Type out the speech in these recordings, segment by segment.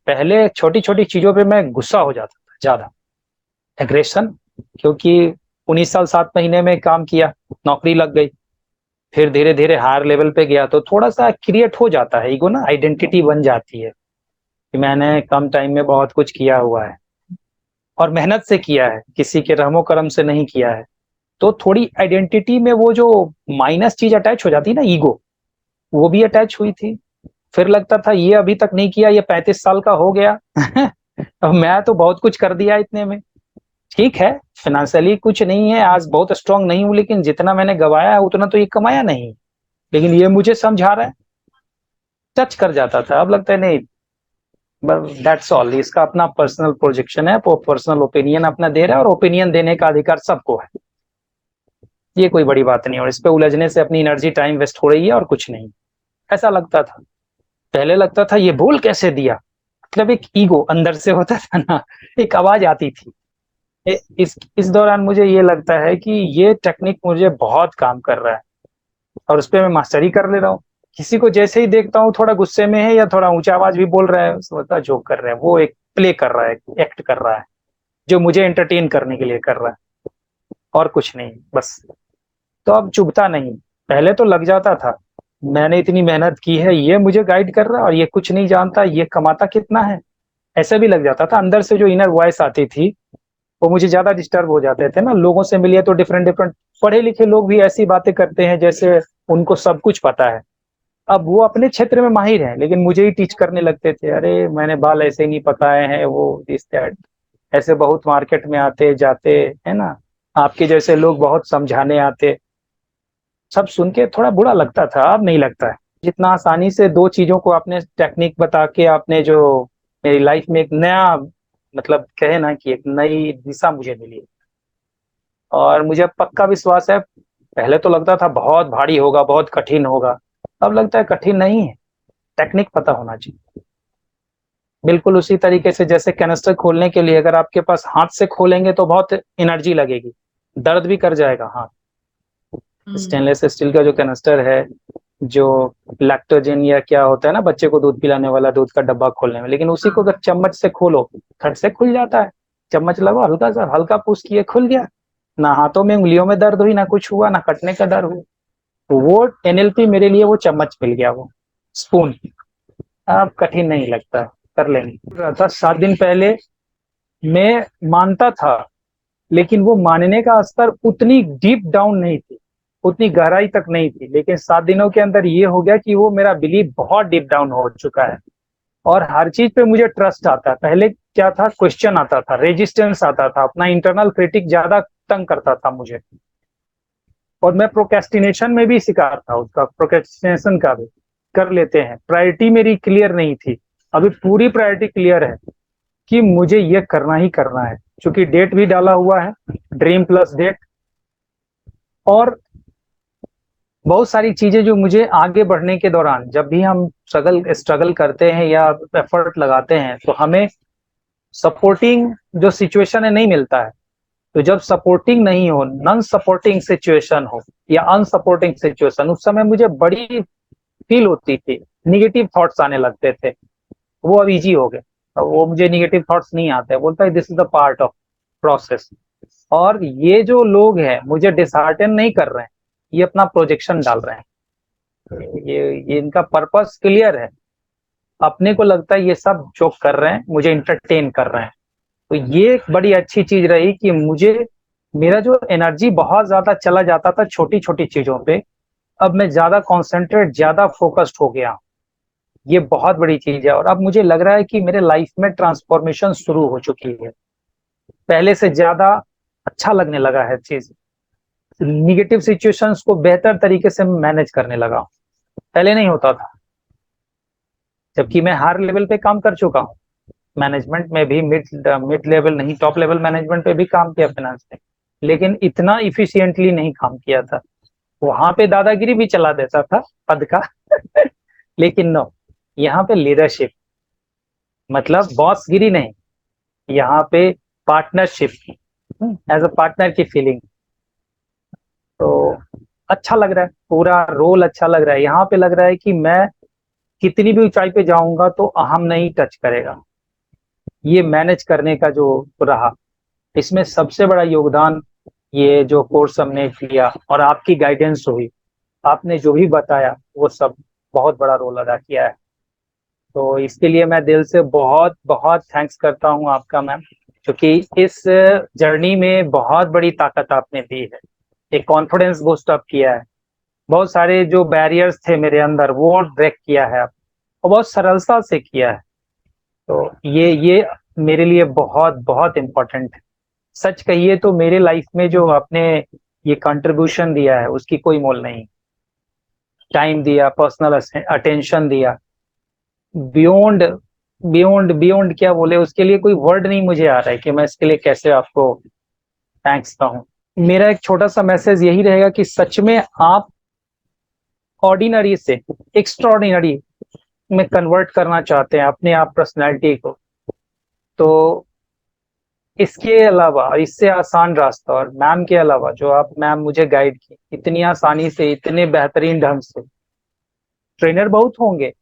पहले छोटी छोटी चीजों पे मैं गुस्सा हो जाता था ज्यादा, एग्रेशन, क्योंकि 19 साल 7 महीने में काम किया, नौकरी लग गई, फिर धीरे धीरे हायर लेवल पे गया तो थोड़ा सा क्रिएट हो जाता है ईगो ना, आइडेंटिटी बन जाती है कि मैंने कम टाइम में बहुत कुछ किया हुआ है और मेहनत से किया है, किसी के रहमो करम से नहीं किया है। तो थोड़ी आइडेंटिटी में वो जो माइनस चीज अटैच हो जाती है ना, ईगो, वो भी अटैच हुई थी। फिर लगता था ये अभी तक नहीं किया, ये 35 साल का हो गया अब मैं तो बहुत कुछ कर दिया इतने में। ठीक है, फाइनेंशियली कुछ नहीं है आज, बहुत स्ट्रांग नहीं हूं, लेकिन जितना मैंने गवाया है उतना तो ये कमाया नहीं, लेकिन ये मुझे समझा रहा है, टच कर जाता था। अब लगता है नहीं, दैट्स ऑल, इसका अपना पर्सनल प्रोजेक्शन है, वो पर्सनल ओपिनियन अपना दे रहा है और ओपिनियन देने का अधिकार सबको है, ये कोई बड़ी बात नहीं, और इस पे उलझने से अपनी एनर्जी टाइम वेस्ट हो रही है और कुछ नहीं, ऐसा लगता था। पहले लगता था ये बोल कैसे दिया, मतलब एक ईगो अंदर से होता था ना, एक आवाज आती थी। इस दौरान मुझे ये लगता है कि ये टेक्निक मुझे बहुत काम कर रहा है और उस पर मैं मास्टरी कर ले रहा हूँ। किसी को जैसे ही देखता हूँ थोड़ा गुस्से में है या थोड़ा ऊंचा आवाज भी बोल रहा है, सोचता जो कर रहा है वो एक प्ले कर रहा है, एक्ट कर रहा है, जो मुझे एंटरटेन करने के लिए कर रहा है और कुछ नहीं, बस। तो अब चुभता नहीं, पहले तो लग जाता था मैंने इतनी मेहनत की है, ये मुझे गाइड कर रहा है और ये कुछ नहीं जानता, ये कमाता कितना है, ऐसे भी लग जाता था। अंदर से जो इनर वॉइस आती थी वो मुझे ज्यादा डिस्टर्ब हो जाते थे ना, लोगों से मिलिए तो डिफरेंट डिफरेंट पढ़े लिखे लोग भी ऐसी बातें करते हैं जैसे उनको सब कुछ पता है। अब वो अपने क्षेत्र में माहिर हैं लेकिन मुझे ही टीच करने लगते थे, अरे मैंने बाल ऐसे नहीं पकाए हैं, वो दिस दैट, ऐसे बहुत मार्केट में आते जाते है ना, आपके जैसे लोग बहुत समझाने आते। सब सुन के थोड़ा बुरा लगता था, अब नहीं लगता है। जितना आसानी से दो चीजों को आपने टेक्निक बता के आपने जो मेरी लाइफ में एक नया, मतलब कहे ना कि एक नई दिशा मुझे मिली, और मुझे पक्का विश्वास है, पहले तो लगता था बहुत भारी होगा, बहुत कठिन होगा, अब लगता है कठिन नहीं है, टेक्निक पता होना चाहिए। बिल्कुल उसी तरीके से जैसे कैनिस्टर खोलने के लिए अगर आपके पास हाथ से खोलेंगे तो बहुत एनर्जी लगेगी, दर्द भी कर जाएगा हाथ। स्टेनलेस स्टील का जो कैनिस्टर है, जो लैक्टोजन या क्या होता है ना, बच्चे को दूध पिलाने वाला, दूध का डब्बा खोलने में, लेकिन उसी को अगर चम्मच से खोलो खट से खुल जाता है। चम्मच लगाओ, हल्का सा हल्का पुश किए, खुल गया, ना हाथों में उंगलियों में दर्द हुई, ना कुछ हुआ, ना कटने का डर हुआ। तो वो एनएलपी मेरे लिए वो चम्मच मिल गया, वो स्पून। अब कठिन नहीं लगता, कर लेंगे। था 7 दिन पहले मैं मानता था, लेकिन वो मानने का स्तर उतनी डीप डाउन नहीं थी, उतनी गहराई तक नहीं थी, लेकिन 7 दिनों के अंदर ये हो गया कि वो मेरा बिलीफ बहुत डीप डाउन हो चुका है और हर चीज पे मुझे ट्रस्ट आता है। पहले क्या था, क्वेश्चन आता था, रेजिस्टेंस आता था, अपना इंटरनल क्रिटिक ज्यादा तंग करता था मुझे, और मैं प्रोकेस्टिनेशन में भी शिकार था उसका, प्रोकेस्टिनेशन का भी कर लेते हैं। प्रायोरिटी मेरी क्लियर नहीं थी, अभी पूरी प्रायोरिटी क्लियर है कि मुझे ये करना ही करना है, क्योंकि डेट भी डाला हुआ है, ड्रीम प्लस डेट, और बहुत सारी चीजें जो मुझे आगे बढ़ने के दौरान, जब भी हम स्ट्रगल करते हैं या एफर्ट लगाते हैं तो हमें सपोर्टिंग जो सिचुएशन है नहीं मिलता है। तो जब सपोर्टिंग नहीं हो, नॉन सपोर्टिंग सिचुएशन हो या अनसपोर्टिंग सिचुएशन, उस समय मुझे बड़ी फील होती थी, निगेटिव थॉट्स आने लगते थे। वो अब इजी हो गए, अब वो मुझे निगेटिव थॉट्स नहीं आते, बोलता है this is the part of process. और ये जो लोग हैं मुझे डिसहार्टन नहीं कर रहे हैं, ये अपना प्रोजेक्शन डाल रहे हैं, ये इनका पर्पस क्लियर है, अपने को लगता है ये सब जोक कर रहे हैं, मुझे इंटरटेन कर रहे हैं। तो ये एक बड़ी अच्छी चीज रही कि मुझे, मेरा जो एनर्जी बहुत ज्यादा चला जाता था छोटी छोटी चीजों पे, अब मैं ज्यादा कॉन्सेंट्रेट, ज्यादा फोकस्ड हो गया, ये बहुत बड़ी चीज है। और अब मुझे लग रहा है कि मेरे लाइफ में ट्रांसफॉर्मेशन शुरू हो चुकी है, पहले से ज्यादा अच्छा लगने लगा है चीज, निगेटिव सिचुएशंस को बेहतर तरीके से मैनेज करने लगा, पहले नहीं होता था। जबकि मैं हर लेवल पे काम कर चुका हूँ, मैनेजमेंट में भी, मिड लेवल नहीं, टॉप लेवल मैनेजमेंट पे भी काम किया फाइनेंस में, लेकिन इतना इफिशियंटली नहीं काम किया था। वहां पे दादागिरी भी चला देता था पद का लेकिन नो, यहाँ पे लीडरशिप, मतलब बॉस गिरी नहीं, यहाँ पे पार्टनरशिप, एज अ पार्टनर की फीलिंग। तो अच्छा लग रहा है, पूरा रोल अच्छा लग रहा है। यहाँ पे लग रहा है कि मैं कितनी भी ऊंचाई पे जाऊंगा तो अहम नहीं टच करेगा, ये मैनेज करने का जो रहा, इसमें सबसे बड़ा योगदान ये जो कोर्स हमने किया और आपकी गाइडेंस हुई, आपने जो भी बताया वो सब बहुत बड़ा रोल अदा किया है। तो इसके लिए मैं दिल से बहुत बहुत थैंक्स करता हूँ आपका मैम, क्योंकि इस जर्नी में बहुत बड़ी ताकत आपने दी है, एक कॉन्फिडेंस बूस्ट अप किया है, बहुत सारे जो बैरियर्स थे मेरे अंदर वो ब्रेक किया है और बहुत सरलता से किया है। तो ये मेरे लिए बहुत बहुत इम्पोर्टेंट है। सच कहिए तो मेरे लाइफ में जो आपने ये कंट्रीब्यूशन दिया है उसकी कोई मोल नहीं। टाइम दिया, पर्सनल अटेंशन दिया, बियॉन्ड बियॉन्ड बियॉन्ड क्या बोले, उसके लिए कोई वर्ड नहीं मुझे आ रहा है कि मैं इसके लिए कैसे आपको थैंक्स कहूँ। मेरा एक छोटा सा मैसेज यही रहेगा कि सच में आप ऑर्डिनरी से एक्स्ट्रॉर्डिनरी में कन्वर्ट करना चाहते हैं अपने आप पर्सनैलिटी को, तो इसके अलावा, इससे आसान रास्ता, और मैम के अलावा जो आप मैम मुझे गाइड की इतनी आसानी से, इतने बेहतरीन ढंग से, ट्रेनर बहुत होंगे,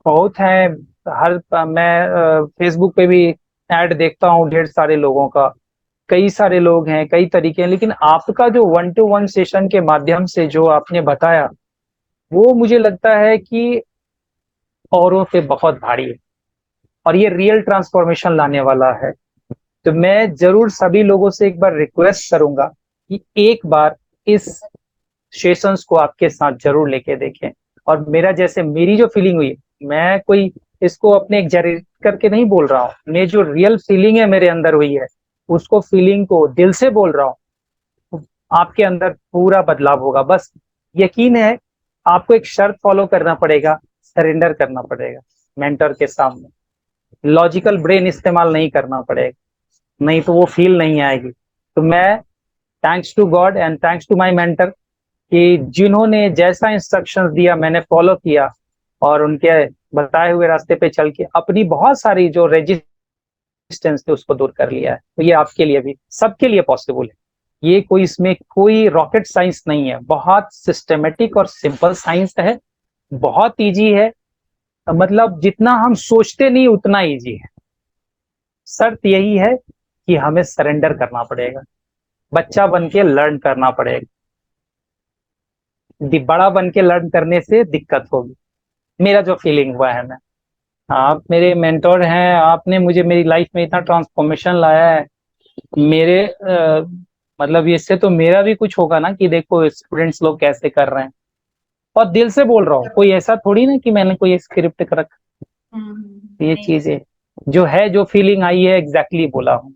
बहुत हैं। हर मैं फेसबुक पे भी ऐड देखता हूँ ढेर सारे लोगों का, कई सारे लोग हैं, कई तरीके हैं, लेकिन आपका जो 1-to-1 सेशन के माध्यम से जो आपने बताया वो मुझे लगता है कि औरों से बहुत भारी है और ये रियल ट्रांसफॉर्मेशन लाने वाला है। तो मैं जरूर सभी लोगों से एक बार रिक्वेस्ट करूंगा कि एक बार इस सेशंस को आपके साथ जरूर लेके देखें। और मेरा जैसे मेरी जो फीलिंग हुई, मैं कोई इसको अपने एग्जैजरेट करके नहीं बोल रहा हूँ, मैं जो रियल फीलिंग है मेरे अंदर हुई है उसको, फीलिंग को दिल से बोल रहा हूँ, आपके अंदर पूरा बदलाव होगा। बस यकीन है, आपको एक शर्त फॉलो करना पड़ेगा, सरेंडर करना पड़ेगा मेंटर के सामने, लॉजिकल ब्रेन इस्तेमाल नहीं करना पड़ेगा, नहीं तो वो फील नहीं आएगी। तो मैं thanks to God and thanks to my mentor कि जिन्होंने जैसा इंस्ट्रक्शंस दिया मैंने फॉलो किया और उनके बताए हुए रास्ते पे चल के अपनी बहुत सारी जो रेजिस्टेंस थे उसको दूर कर लिया है। तो ये आपके लिए भी, सबके लिए पॉसिबल है। ये कोई, इसमें कोई रॉकेट साइंस नहीं है, बहुत सिस्टमेटिक और सिंपल साइंस है, बहुत इजी है, मतलब जितना हम सोचते नहीं उतना इजी है। शर्त यही है कि हमें सरेंडर करना पड़ेगा, बच्चा बन के लर्न करना पड़ेगा, बड़ा बन के लर्न करने से दिक्कत होगी, मेरा जो फीलिंग हुआ है। मैं, आप मेरे मेंटोर हैं, आपने मुझे मेरी लाइफ में इतना ट्रांसफॉर्मेशन लाया है, मेरे मतलब इससे तो मेरा भी कुछ होगा ना कि देखो स्टूडेंट्स लोग कैसे कर रहे हैं। और दिल से बोल रहा हूँ, कोई ऐसा थोड़ी ना कि मैंने कोई स्क्रिप्ट कर रखा, ये नहीं। चीजें जो है, जो फीलिंग आई है एग्जैक्टली बोला हूँ।